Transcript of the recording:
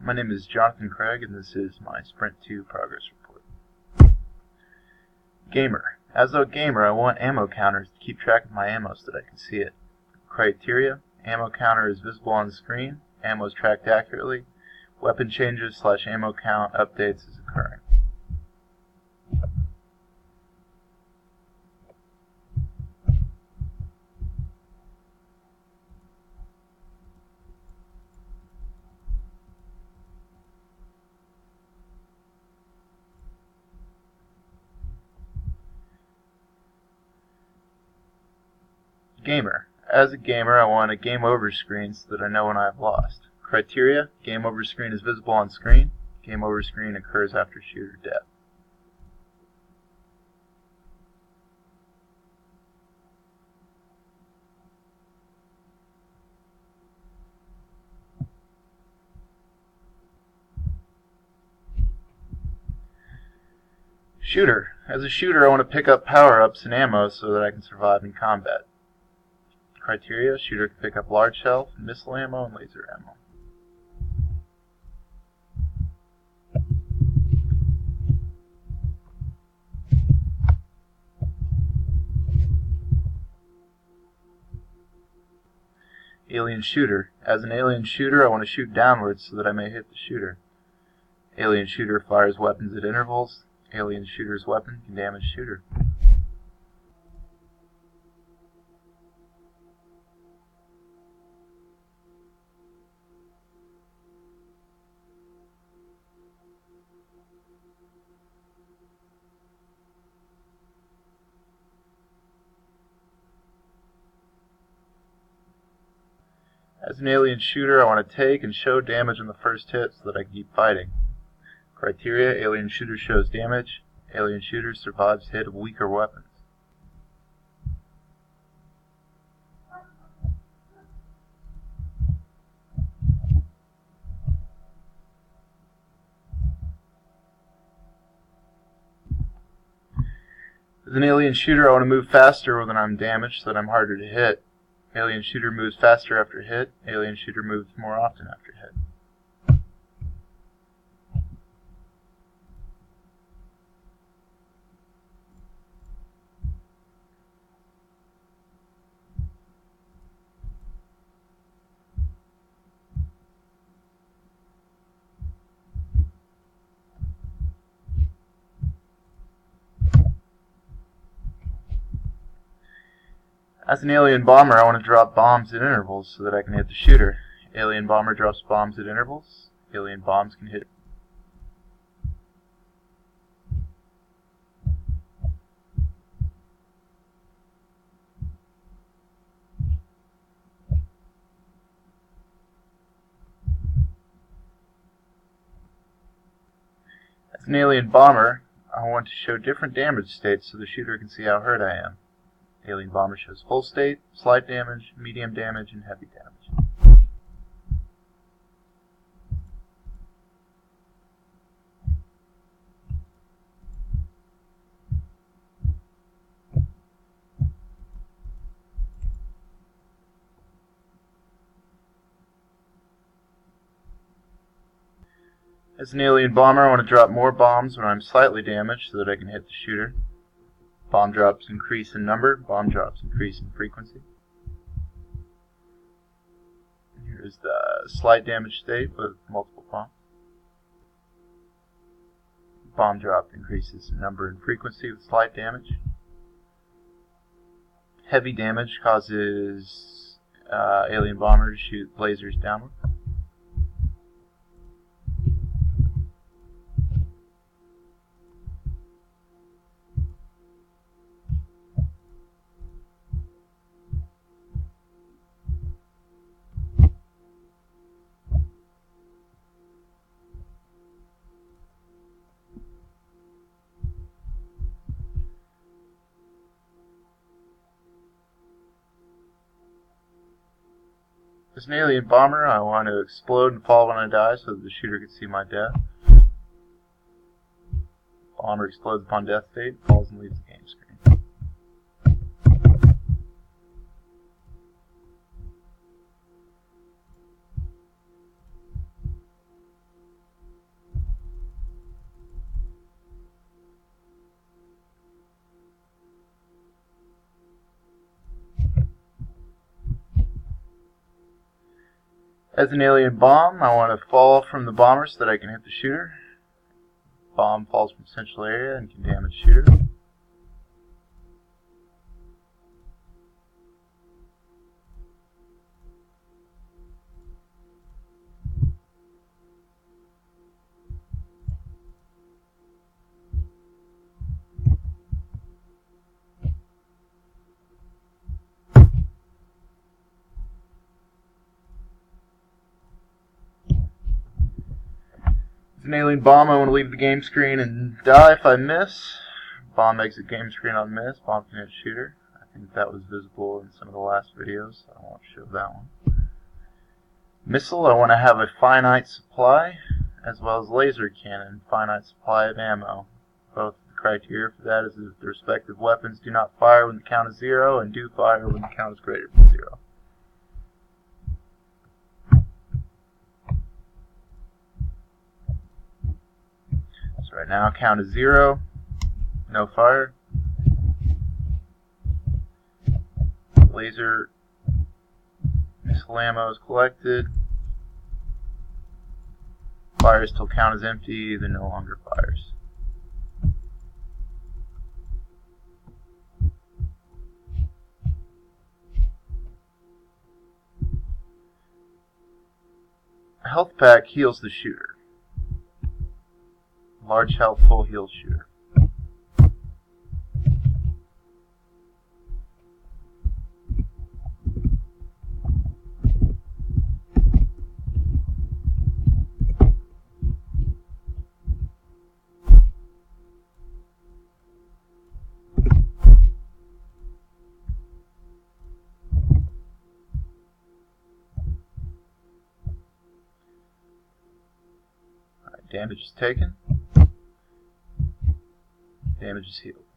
My name is Jonathan Craig, and this is my Sprint 2 progress report. Gamer. As a gamer, I want ammo counters to keep track of my ammo so that I can see it. Criteria. Ammo counter is visible on the screen. Ammo is tracked accurately. Weapon changes / ammo count updates is occurring. Gamer. As a gamer, I want a game over screen so that I know when I have lost. Criteria. Game over screen is visible on screen. Game over screen occurs after shooter death. Shooter. As a shooter, I want to pick up power-ups and ammo so that I can survive in combat. Criteria. Shooter can pick up large health, missile ammo, and laser ammo. Alien shooter. As an alien shooter, I want to shoot downwards so that I may hit the shooter. Alien shooter fires weapons at intervals. Alien shooter's weapon can damage shooter. As an alien shooter, I want to take and show damage on the first hit so that I can keep fighting. Criteria. Alien shooter shows damage. Alien shooter survives hit of weaker weapons. As an alien shooter, I want to move faster when I'm damaged so that I'm harder to hit. Alien shooter moves faster after hit. Alien shooter moves more often after hit. As an alien bomber, I want to drop bombs at intervals so that I can hit the shooter. Alien bomber drops bombs at intervals. Alien bombs can hit. As an alien bomber, I want to show different damage states so the shooter can see how hurt I am. Alien bomber shows full state, slight damage, medium damage, and heavy damage. As an alien bomber, I want to drop more bombs when I'm slightly damaged so that I can hit the shooter. Bomb drops increase in number, bomb drops increase in frequency. Here's the slight damage state with multiple bombs. Bomb drop increases in number and frequency with slight damage. Heavy damage causes alien bomber to shoot lasers downward. As an alien bomber, I want to explode and fall when I die so that the shooter can see my death. Bomber explodes upon death state, falls and leaves the game screen. As an alien bomb, I want to fall from the bomber so that I can hit the shooter. Bomb falls from central area and can damage shooter. As an alien bomb, I want to leave the game screen and die if I miss. Bomb exit game screen on miss. Bomb can hit shooter. I think that was visible in some of the last videos, so I won't show that one. Missile, I want to have a finite supply, as well as laser cannon, finite supply of ammo. Both the criteria for that is that the respective weapons do not fire when the count is 0 and do fire when the count is greater than 0. So right now count is 0, no fire. Laser missile ammo is collected. Fires till count is empty, then no longer fires. A health pack heals the shooter. Large health, full heal shooter. Damage is taken. Damage is healed.